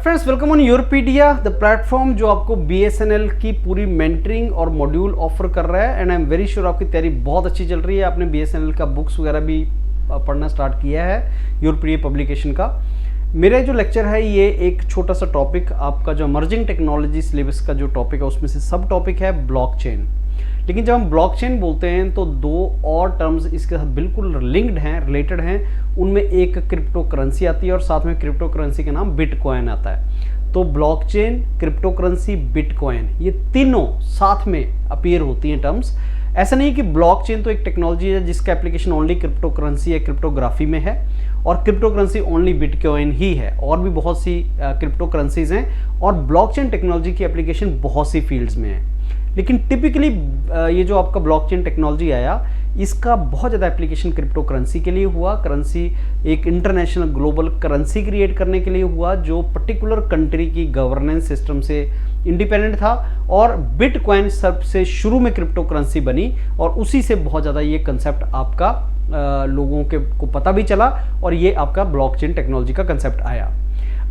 Friends, welcome on Yourpedia, the platform जो आपको BSNL की पूरी मेंटरिंग और मॉड्यूल ऑफर कर रहा है। And I am very sure आपकी तैयारी बहुत अच्छी चल रही है। आपने BSNL का बुक्स वगैरह भी पढ़ना स्टार्ट किया है योरपीडिया पब्लिकेशन का। मेरा जो लेक्चर है ये एक छोटा सा टॉपिक, आपका जो इमर्जिंग टेक्नोलॉजी सिलेबस का जो टॉपिक है उसमें से सब टॉपिक है ब्लॉकचेन। लेकिन जब हम ब्लॉकचेन बोलते हैं तो दो और टर्म्स इसके साथ बिल्कुल लिंक्ड हैं, रिलेटेड हैं। उनमें एक क्रिप्टो करेंसी आती है और साथ में क्रिप्टो करेंसी का नाम बिटकॉइन आता है। तो ब्लॉकचेन, क्रिप्टो करेंसी, बिटकॉइन, ये तीनों साथ में अपीयर होती हैं टर्म्स। ऐसा नहीं कि ब्लॉकचेन तो एक टेक्नोलॉजी है जिसका एप्लीकेशन ओनली क्रिप्टो करेंसी या क्रिप्टोग्राफी में है और क्रिप्टो करेंसी ओनली बिटकॉइन ही है। और भी बहुत सी क्रिप्टो करेंसीज हैं और ब्लॉकचेन टेक्नोलॉजी की एप्लीकेशन बहुत सी फील्ड्स में है। लेकिन टिपिकली ये जो आपका ब्लॉकचेन टेक्नोलॉजी आया, इसका बहुत ज़्यादा एप्लीकेशन क्रिप्टो करेंसी के लिए हुआ। करेंसी एक इंटरनेशनल ग्लोबल करेंसी क्रिएट करने के लिए हुआ जो पर्टिकुलर कंट्री की गवर्नेंस सिस्टम से इंडिपेंडेंट था। और बिटकॉइन सबसे शुरू में क्रिप्टो करेंसी बनी और उसी से बहुत ज़्यादा ये कंसेप्ट आपका लोगों को पता भी चला और ये आपका ब्लॉकचेन टेक्नोलॉजी का कंसेप्ट आया।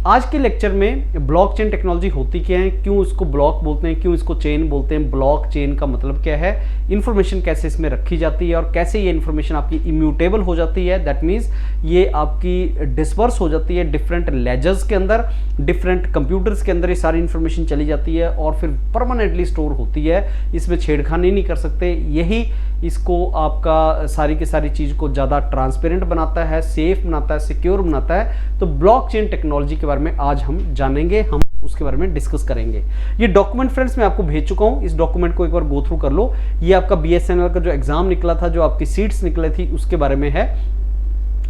आज के लेक्चर में ब्लॉकचेन टेक्नोलॉजी होती क्या है, क्यों इसको ब्लॉक बोलते हैं, क्यों इसको चेन बोलते हैं, ब्लॉकचेन का मतलब क्या है, इन्फॉर्मेशन कैसे इसमें रखी जाती है और कैसे ये इन्फॉर्मेशन आपकी इम्यूटेबल हो जाती है। दैट मीन्स ये आपकी डिस्पर्स हो जाती है डिफरेंट लेजर्स के अंदर, डिफरेंट कंप्यूटर्स के अंदर ये सारी इन्फॉर्मेशन चली जाती है और फिर परमानेंटली स्टोर होती है। इसमें छेड़खानी नहीं कर सकते। यही इसको आपका सारी की सारी चीज़ को ज़्यादा ट्रांसपेरेंट बनाता है, सेफ बनाता है, सिक्योर बनाता है। तो ब्लॉकचेन टेक्नोलॉजी के बारे में आज हम जानेंगे, हम उसके बारे में डिस्कस करेंगे। ये डॉक्यूमेंट फ्रेंड्स मैं आपको भेज चुका हूँ, इस डॉक्यूमेंट को एक बार गो थ्रू कर लो। ये आपका BSNL का जो एग्जाम निकला था, जो आपकी सीट्स निकले थी उसके बारे में है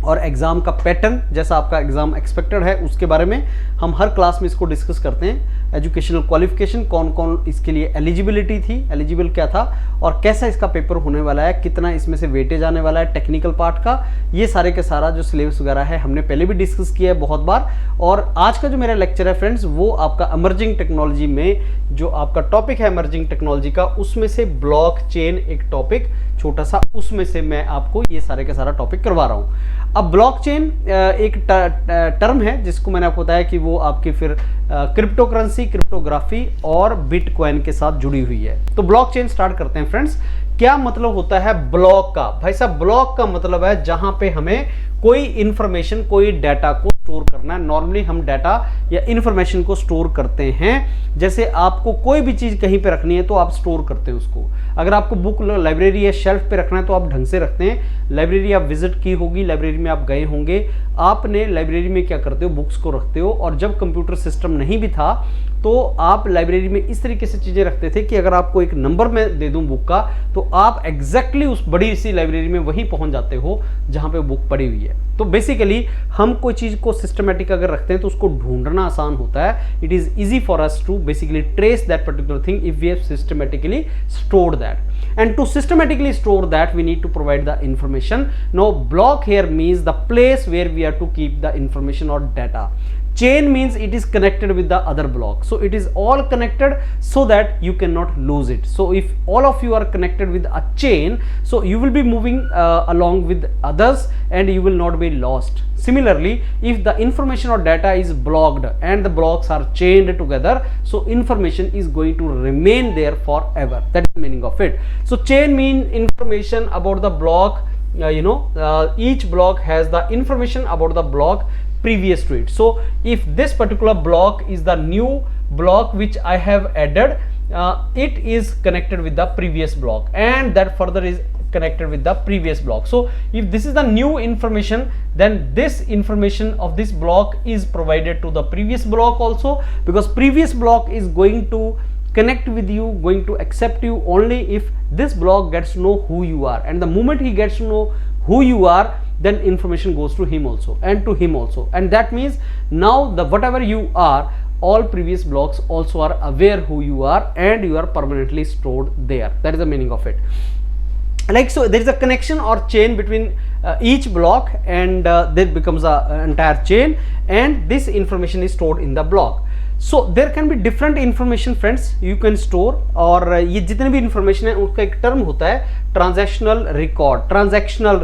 और एग्जाम का पैटर्न जैसा आपका एग्जाम एक्सपेक्टेड है उसके बारे में हम हर क्लास में इसको डिस्कस करते हैं। एजुकेशनल क्वालिफिकेशन, कौन कौन इसके लिए एलिजिबिलिटी थी, एलिजिबल क्या था और कैसा इसका पेपर होने वाला है, कितना इसमें से वेटेज आने वाला है टेक्निकल पार्ट का, ये सारे के सारा जो सिलेबस वगैरह है हमने पहले भी डिस्कस किया है बहुत बार। और आज का जो मेरा लेक्चर है फ्रेंड्स वो आपका इमर्जिंग टेक्नोलॉजी में जो आपका टॉपिक है इमर्जिंग टेक्नोलॉजी का, उसमें से ब्लॉकचेन एक टॉपिक छोटा सा, उसमें से मैं आपको ये सारे का सारा टॉपिक करवा रहा हूँ। अब ब्लॉकचेन एक टर्म है जिसको मैंने आपको बताया कि वो आपकी फिर क्रिप्टो करेंसी, क्रिप्टोग्राफी और बिटकॉइन के साथ जुड़ी हुई है। तो ब्लॉकचेन स्टार्ट करते हैं फ्रेंड्स। क्या मतलब होता है ब्लॉक का? भाई साहब, ब्लॉक का मतलब है जहां पे हमें कोई इंफॉर्मेशन, कोई डाटा को स्टोर करना है। नॉर्मली हम डाटा या इंफॉर्मेशन को स्टोर करते हैं। जैसे आपको कोई भी चीज कहीं पे रखनी है तो आप स्टोर करते हैं उसको। अगर आपको बुक लाइब्रेरी या शेल्फ पे रखना है तो आप ढंग से रखते हैं। लाइब्रेरी आप विजिट की होगी, लाइब्रेरी में आप गए होंगे, आपने लाइब्रेरी में क्या करते हो, बुक्स को रखते हो। और जब कंप्यूटर सिस्टम नहीं भी था तो आप लाइब्रेरी में इस तरीके से चीजें रखते थे कि अगर आपको एक नंबर में दे दूं बुक का तो आप एग्जैक्टली उस बड़ी सी लाइब्रेरी में वहीं पहुंच जाते हो जहां पे बुक पड़ी हुई है। तो बेसिकली हम कोई चीज को सिस्टमेटिक अगर रखते हैं तो उसको ढूंढना आसान होता है। It is easy for us to basically trace that particular thing if we have systematically stored that. And to systematically store that we need to provide the information. Now block here means the place where we are to keep the information or data. Chain means it is connected with the other block, so it is all connected so that you cannot lose it. So if all of you are connected with a chain, so you will be moving along with others and you will not be lost. Similarly, if the information or data is blocked and the blocks are chained together, so information is going to remain there forever. That is the meaning of it. So chain means information about the block. Each block has the information about the block previous to it. So if this particular block is the new block which I have added, it is connected with the previous block and that further is connected with the previous block. So if this is the new information, then this information of this block is provided to the previous block also, because previous block is going to connect with you, going to accept you only if this block gets to know who you are. And the moment he gets to know who you are, then information goes to him also and to him also. And that means now the whatever you are, all previous blocks also are aware who you are and you are permanently stored there. That is the meaning of it. Like so, there is a connection or chain between each block and that becomes an entire chain, and this information is stored in the block. So there can be different information friends you can store, और ये जितने भी information है उसका एक term होता है transactional record. Transactional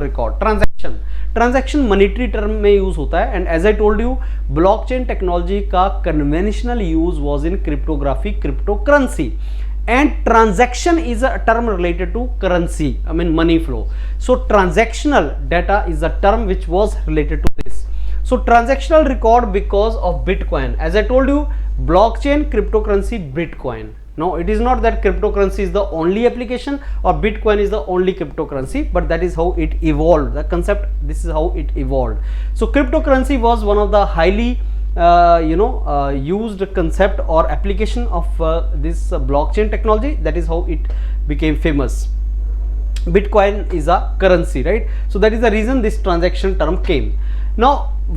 transaction monetary term में यूज होता है, and as I told you blockchain technology का conventional use was in cryptography, crypto currency, and transaction is a term related to currency, I mean money flow. So transactional data is a term which was related to this. So transactional record because of Bitcoin, as I told you, blockchain, cryptocurrency, Bitcoin. No, it is not that cryptocurrency is the only application or Bitcoin is the only cryptocurrency, but that is how it evolved, the concept, this is how it evolved. So cryptocurrency was one of the highly used concept or application of this blockchain technology. That is how it became famous. Bitcoin is a currency, right? So that is the reason this transaction term came. Now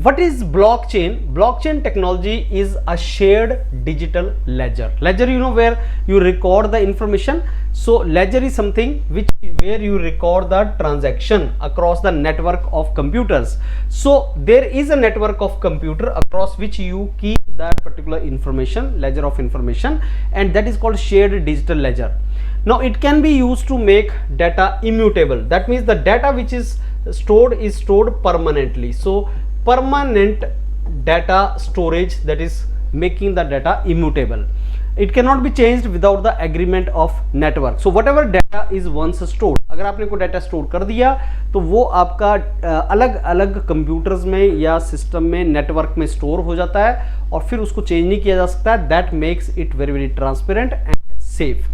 what is blockchain? Blockchain technology is a shared digital ledger. Ledger, you know, where you record the information. So ledger is something where you record the transaction across the network of computers. So there is a network of computer across which you keep that particular information, ledger of information, and that is called shared digital ledger. Now it can be used to make data immutable. That means the data which is stored permanently. So permanent data storage, that is making the data immutable. It cannot be changed without the agreement of network. So whatever data is once stored, अगर आपने कोई data store कर दिया तो वो आपका अलग अलग कंप्यूटर्स में या सिस्टम में, नेटवर्क में स्टोर हो जाता है और फिर उसको चेंज नहीं किया जा सकता है. That makes it very very transparent and safe.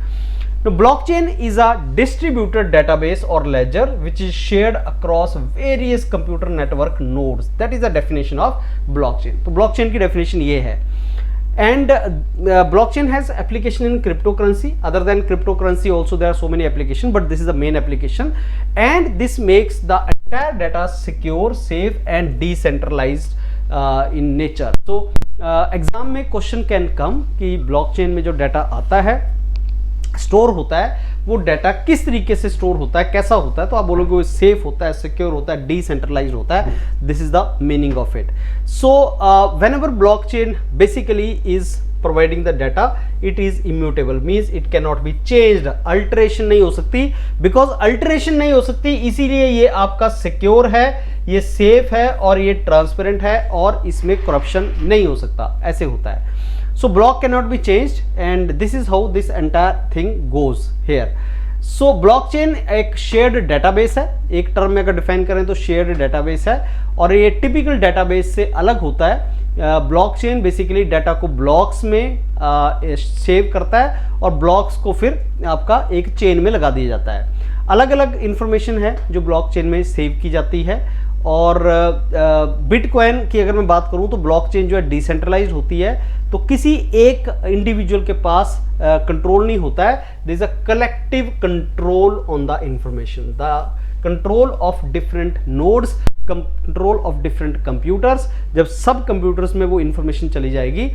Now, blockchain is a distributed database or ledger which is shared across various computer network nodes. That is the definition of blockchain. तो blockchain की definition ये है. And blockchain has application in cryptocurrency. Other than cryptocurrency also there are so many applications, but this is the main application, and this makes the entire data secure, safe and decentralized in nature. So exam में question can come कि blockchain में जो data आता है, store होता है, वो data किस तरीके से स्टोर होता है, कैसा होता है, तो आप बोलोगे वो सेफ होता है, सिक्योर होता है, डिसेंट्रलाइज्ड होता है. This is the meaning of it. So whenever blockchain basically is providing the data, it is immutable, means it can not be changed. Alteration नहीं हो सकती. बिकॉज अल्टरेशन नहीं हो सकती इसीलिए ये आपका सिक्योर है, ये सेफ है और ये ट्रांसपेरेंट है और इसमें करप्शन नहीं हो सकता. ऐसे होता है. So block cannot be changed, and this is how this entire thing goes here. So blockchain एक shared database है. एक टर्म में अगर डिफाइन करें तो shared database है, और ये टिपिकल database से अलग होता है. ब्लॉकचेन बेसिकली डाटा को ब्लॉक्स में सेव करता है और ब्लॉक्स को फिर आपका एक चेन में लगा दिया जाता है. अलग अलग इंफॉर्मेशन है जो ब्लॉकचेन में सेव की जाती है. और बिटकॉइन की अगर मैं बात करूं तो ब्लॉकचेन जो है डिसेंट्रलाइज्ड होती है, तो किसी एक इंडिविजुअल के पास कंट्रोल नहीं होता है. There is a collective control on the information, the control of different nodes, control of different computers. जब सब कंप्यूटर्स में वो इंफॉर्मेशन चली जाएगी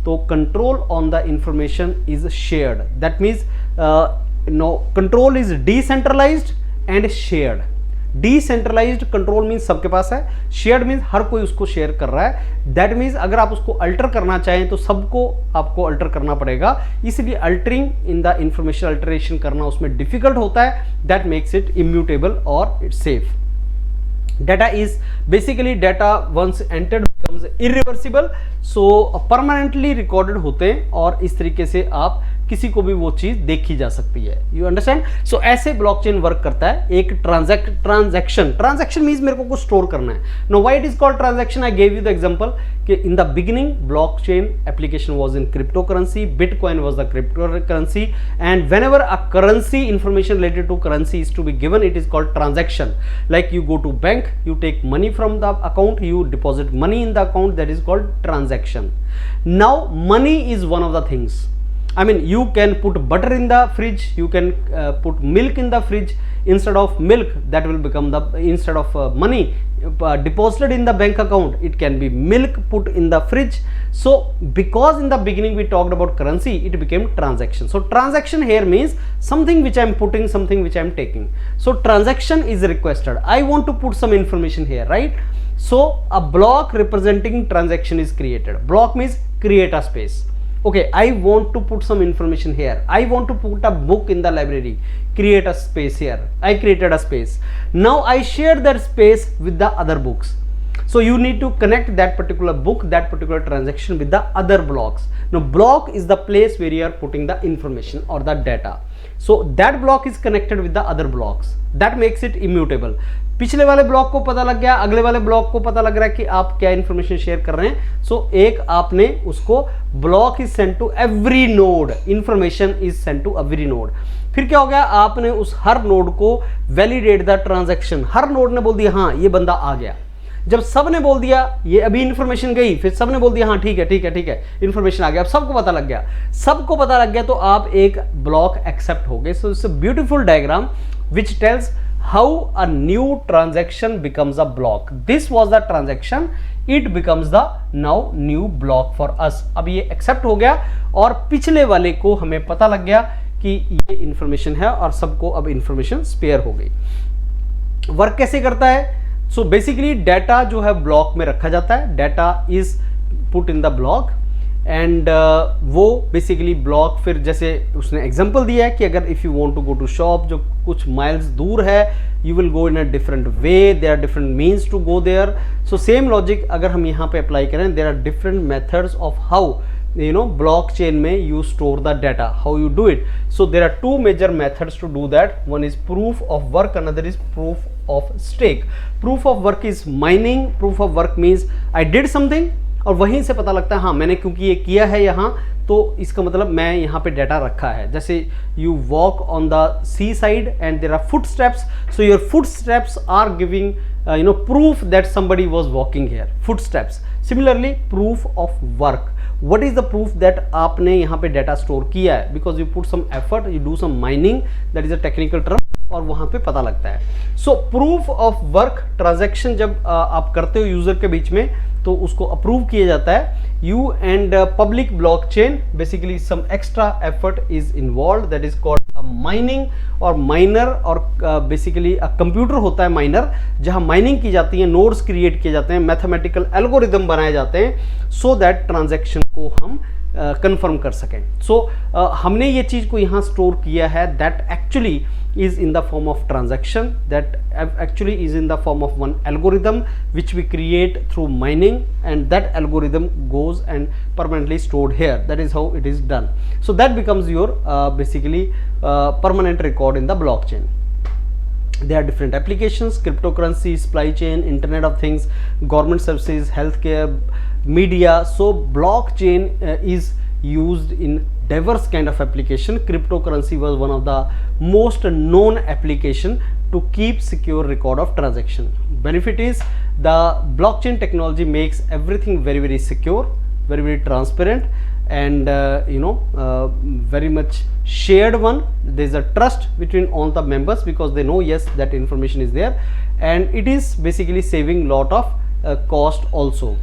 तो control on the information is shared. That means no, control is decentralised and shared. Decentralised control means सबके पास है, शेयर्ड मीन्स हर कोई उसको शेयर कर रहा है. दैट मीन्स अगर आप उसको अल्टर करना चाहें तो सबको आपको अल्टर करना पड़ेगा, इसलिए altering in the information, alteration करना उसमें डिफिकल्ट होता है. दैट मेक्स इट इम्यूटेबल और it's safe. data is basically data once entered becomes irreversible. So permanently recorded होते हैं और इस तरीके से आप किसी को भी वो चीज देखी जा सकती है. You understand. सो ऐसे ब्लॉकचेन वर्क करता है. एक ट्रांजैक्शन मींस मेरे को कुछ स्टोर करना है. Know why it is called transaction, I gave you the example कि in the beginning blockchain application was in crypto currency, Bitcoin was the crypto currency, and whenever a currency information related to currency is to be given, it is called transaction. Like you go to bank, you take money from the account, you deposit money in the account, that is called transaction. Now money is one of the things. I mean, you can put butter in the fridge, you can put milk in the fridge. Instead of milk, that will become the, instead of money deposited in the bank account, it can be milk put in the fridge. So because in the beginning we talked about currency, it became transaction. So transaction here means something which I am putting, something which I am taking. So transaction is requested. I want to put some information here, right? So a block representing transaction is created. Block means create a space. Okay, I want to put some information here. I want to put a book in the library. Create a space here. I created a space. Now I share that space with the other books. So you need to connect that particular book, that particular transaction with the other blocks. Now block is the place where you are putting the information or the data. So that block is connected with the other blocks. That makes it immutable. पिछले वाले block को पता लग गया, अगले वाले block को पता लग रहा है कि आप क्या इंफॉर्मेशन शेयर कर रहे हैं. सो एक आपने उसको block is send to every node, information is send to every node. फिर क्या हो गया, आपने उस हर नोड को वैलिडेट द ट्रांजैक्शन. हर नोड ने बोल दिया हाँ ये बंदा आ गया. जब सब ने बोल दिया ये अभी इंफॉर्मेशन गई, फिर सब ने बोल दिया हाँ ठीक है ठीक है ठीक है इंफॉर्मेशन आ गया, अब सबको पता लग गया. सबको पता लग गया तो आप एक ब्लॉक एक्सेप्ट हो गए. So it's a beautiful diagram which tells how a new transaction becomes a block. This was the transaction, it becomes the now new block for us. अब ये accept हो गया और पिछले वाले को हमें पता लग गया कि ये information है और सबको अब information spare हो गई. वर्क कैसे करता है? So basically data जो है ब्लॉक में रखा जाता है, data is put in the block and वो बेसिकली ब्लॉक फिर जैसे उसने एग्जांपल दिया है कि अगर if you want to go to shop जो कुछ माइल्स दूर है, you will go in a different way, there are different means to go there. So same logic अगर हम यहाँ पे अप्लाई करें, there are different methods of how blockchain में you store the data, how you do it. So there are two major methods to do that. One is proof of work, another is proof of stake. Proof of work is mining. Proof of work means I did something और वहीं से पता लगता है हाँ मैंने क्योंकि ये किया है यहाँ, तो इसका मतलब मैं यहाँ पे डाटा रखा है. जैसे you walk on the seaside and there are footsteps, so your footsteps are giving proof that somebody was walking here, footsteps. Similarly proof of work, what is the proof that आपने यहाँ पे data store किया है, because you put some effort, you do some mining, that is a technical term, और वहाँ पे पता लगता है. So proof of work transaction जब आप करते हो यूजर के बीच में तो उसको अप्रूव किया जाता है. You and public blockchain basically some extra effort is involved, that is called a mining और माइनर. और बेसिकली कंप्यूटर होता है माइनर, जहाँ माइनिंग की जाती है, नोड्स क्रिएट किए जाते हैं, मैथमेटिकल एल्गोरिदम बनाए जाते हैं सो दैट ट्रांजैक्शन को हम कंफर्म कर सकें. सो हमने ये चीज़ को यहाँ स्टोर किया है, that actually is in the form of transaction, that actually is in the form of one algorithm which we create through mining, and that algorithm goes and permanently stored here. That is how it is done. So that becomes your basically permanent record in the blockchain. There are different applications: cryptocurrency, supply chain, internet of things, government services, healthcare, media. So blockchain is used in diverse kind of application. Cryptocurrency was one of the most known application to keep secure record of transaction. Benefit is the blockchain technology makes everything very very secure, very transparent, and very much shared one. There is a trust between all the members because they know yes that information is there, and it is basically saving lot of cost also.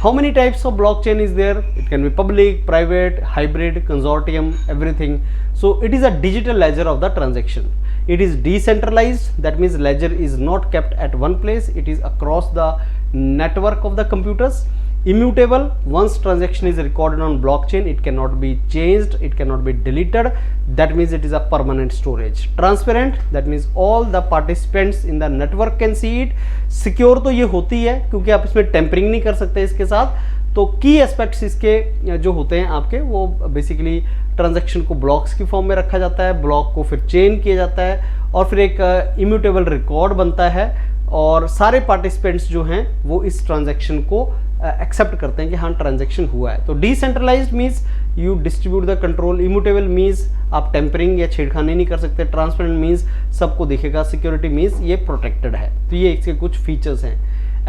How many types of blockchain is there? It can be public, private, hybrid, consortium, everything. So it is a digital ledger of the transaction. It is decentralized, that means ledger is not kept at one place, it is across the network of the computers. Immutable, once transaction is recorded on blockchain, it cannot be changed, it cannot be deleted, that means it is a permanent storage. Transparent, that means all the participants in the network can see it. Secure तो ये होती है क्योंकि आप इसमें tampering नहीं कर सकते इसके साथ. तो की एस्पेक्ट्स इसके जो होते हैं आपके, वो बेसिकली ट्रांजैक्शन को ब्लॉक्स की फॉर्म में रखा जाता है, ब्लॉक को फिर चेन किया जाता है और फिर एक इम्यूटेबल रिकॉर्ड बनता है, और सारे पार्टिसिपेंट्स जो हैं वो इस ट्रांजैक्शन को एक्सेप्ट करते हैं कि हाँ ट्रांजैक्शन हुआ है. तो decentralised means you distribute the control, immutable means आप टेम्परिंग या छेड़खानी नहीं कर सकते, ट्रांसपेरेंट मीन्स सबको दिखेगा, सिक्योरिटी मीन्स ये प्रोटेक्टेड है. तो ये इसके कुछ फीचर्स हैं.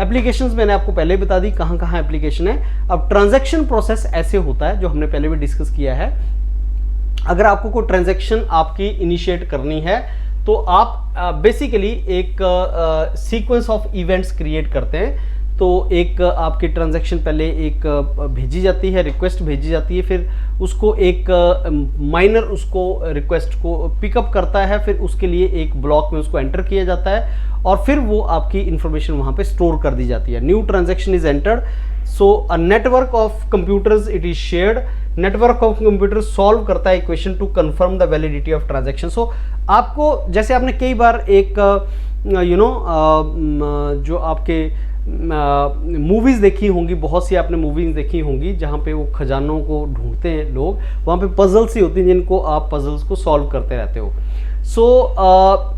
एप्लीकेशंस मैंने आपको पहले बता दी कहाँ कहाँ एप्लीकेशन है. अब ट्रांजैक्शन प्रोसेस ऐसे होता है जो हमने पहले भी डिस्कस किया है. अगर आपको कोई ट्रांजैक्शन आपकी इनिशिएट करनी है तो आप बेसिकली एक सीक्वेंस ऑफ इवेंट्स क्रिएट करते हैं. तो एक आपकी ट्रांजैक्शन पहले एक भेजी जाती है, रिक्वेस्ट भेजी जाती है, फिर उसको एक माइनर उसको रिक्वेस्ट को पिकअप करता है, फिर उसके लिए एक ब्लॉक में उसको एंटर किया जाता है और फिर वो आपकी इंफॉर्मेशन वहाँ पे स्टोर कर दी जाती है। New transaction is entered, so a network of computers it is shared. Network of computers solve करता है equation to confirm the validity of transaction. So आपको जैसे आपने कई बार एक जो आपके मूवीज़ देखी होंगी, बहुत सी आपने मूवीज़ देखी होंगी जहाँ पे वो खजानों को ढूंढते हैं लोग, वहाँ पे पजल्स ही होती हैं जिनको आप पजल्स को सॉल्व करते रहते हो। So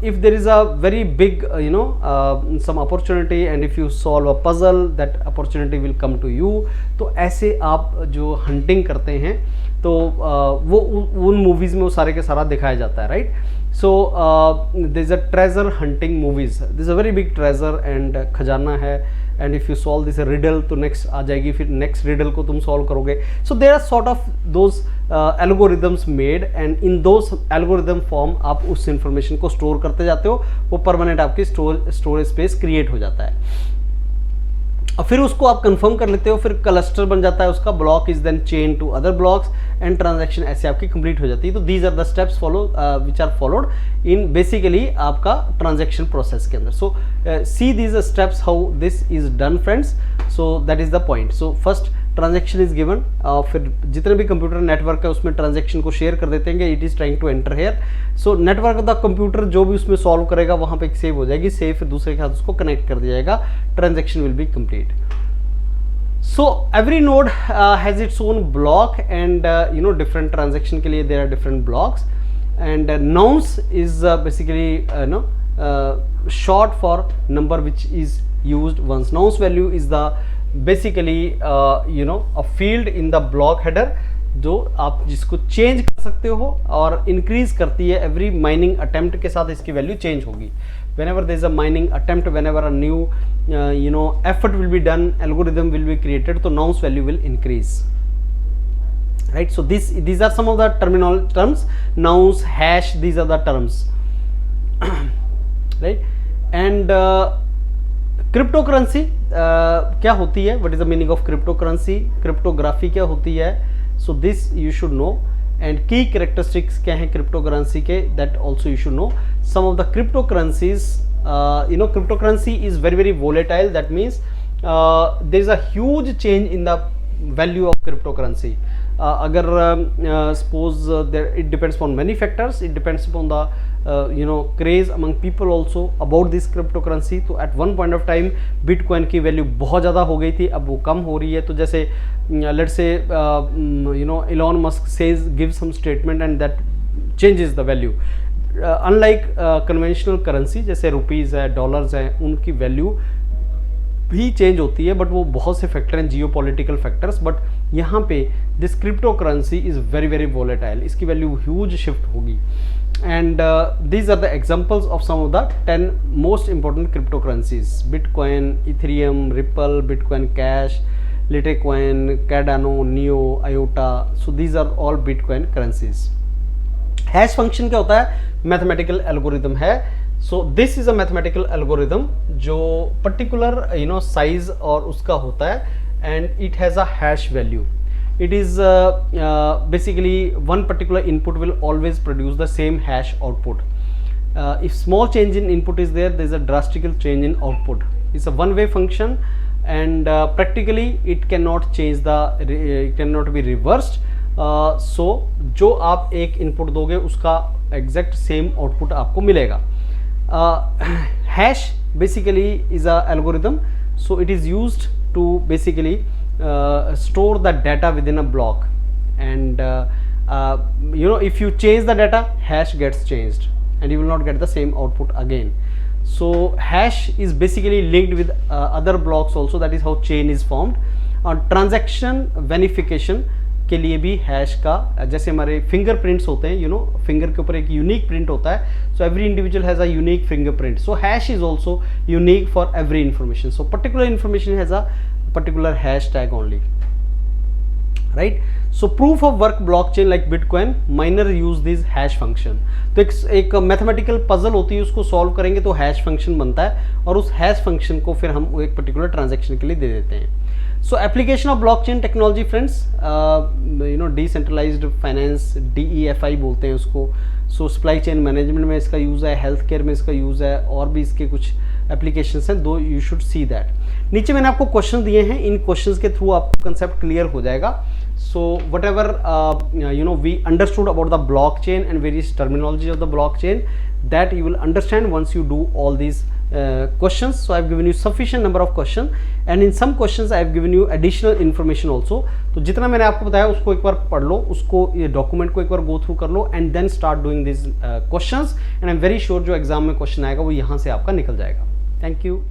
if there is a very big some opportunity and if you solve a puzzle, that opportunity will come to you। तो ऐसे आप जो हंटिंग करते हैं तो वो उन मूवीज़ में वो सारे के सारा दिखाया जाता है, right. So there is a treasure hunting movies, this is a very big treasure and खजाना है, and if you solve this riddle तो नेक्स्ट आ जाएगी, फिर नेक्स्ट रिडल को तुम सॉल्व करोगे। So there are sort of those algorithms made and in those algorithm form आप उस इंफॉर्मेशन को स्टोर करते जाते हो, वो परमानेंट आपकी स्टोरेज स्पेस क्रिएट हो जाता है और फिर उसको आप कंफर्म कर लेते हो, फिर क्लस्टर बन जाता है उसका, block is then chain to other blocks and transaction ऐसे आपकी कंप्लीट हो जाती है। तो these are the steps follow which are followed in basically आपका ट्रांजैक्शन प्रोसेस के अंदर। So see these steps how this is done friends, so that is the point. So first transaction is given, फिर जितने भी computer network है उसमें transaction को share कर देते हैं कि it is trying to enter here. So network of the computer जो भी उसमें सॉल्व करेगा वहाँ पे सेव हो जाएगी, सेव फिर दूसरे के साथ उसको कनेक्ट कर दिया जाएगा, transaction will be complete. So every node has its own block and different transaction के लिए there are different blocks and nonce is basically short for number which is used once। nonce value is the basically a field in the block header जो आप जिसको change कर सकते हो और increase करती है एवरी माइनिंग अटेम्प्ट के साथ इसकी वैल्यू चेंज होगी। whenever there is a mining attempt, whenever a new effort will be done, algorithm will be created, so nonce value will increase, right। So these are some of the terms, nonce, hash, these are the terms right। and cryptocurrency क्या होती है, what is the meaning of cryptocurrency, cryptography क्या होती है, so this you should know। and key characteristics क्या हैं cryptocurrency के, that also you should know। some of the cryptocurrencies cryptocurrency is very very volatile, that means there is a huge change in the value of cryptocurrency। अगर suppose it depends upon many factors, it depends upon the craze among people also about this cryptocurrency। तो at one point of time bitcoin की value बहुत ज़्यादा हो गई थी, अब वो कम हो रही है। तो जैसे let's say Elon Musk says, gives some statement and that changes the value। unlike conventional currency जैसे रुपीज़ है, डॉलर्स हैं, उनकी वैल्यू भी चेंज होती है, बट वो बहुत से फैक्टर हैं, जियो पॉलिटिकल फैक्टर्स। बट यहाँ पे this crypto currency is very very volatile, इसकी वैल्यू ह्यूज शिफ्ट होगी। And these are the examples of some of the 10 most important crypto currencies: Bitcoin, Ethereum, Ripple, Bitcoin cash, Litecoin, Cardano, Neo, IOTA. So these are all Bitcoin currencies. Hash function क्या होता है? Mathematical algorithm है। So this is a mathematical algorithm जो particular size और उसका होता है and it has a hash value. it is basically one particular input will always produce the same hash output। if small change in input is there, there is a drastic change in output। it's a one way function and practically it cannot change the it cannot be reversed। so जो आप एक input दोगे उसका exact same output आपको मिलेगा। hash basically is a algorithm, so it is used to basically store the data within a block and if you change the data, hash gets changed and you will not get the same output again। so hash is basically linked with other blocks also, that is how chain is formed। और transaction verification के लिए भी hash का, जैसे हमारे fingerprints होते हैं, finger के ऊपर एक यूनिक प्रिंट होता है, so every individual has a unique fingerprint. So hash is also unique for every information. So particular information has a particular hash tag only, right। So proof of work blockchain like bitcoin minor use this hash function. तो एक mathematical puzzle होती है, उसको solve करेंगे तो hash function बनता है और उस हैश फंक्शन को फिर हम एक पर्टिकुलर ट्रांजैक्शन के लिए दे देते हैं। So application of blockchain technology friends, decentralised finance, DEFI बोलते हैं उसको। सो सप्लाई चेन मैनेजमेंट में इसका यूज़ है, हेल्थ केयर में इसका यूज़ है, और भी इसके कुछ एप्लीकेशंस हैं, दो यू शुड सी दैट। नीचे मैंने आपको क्वेश्चन दिए हैं, इन क्वेश्चंस के थ्रू आपको कंसेप्ट क्लियर हो जाएगा। So whatever we understood about the blockchain and various terminology of the blockchain, that you will understand once you do all these questions. So I have given you sufficient number of questions, and in some questions I have given you additional information also. तो जितना मैंने आपको बताया उसको एक बार पढ़ लो, उसको ये डॉक्यूमेंट को एक बार गो थ्रू कर लो, and then start doing this questions, and I am very sure जो एग्जाम में क्वेश्चन आएगा वो यहाँ से आपका निकल जाएगा। Thank you.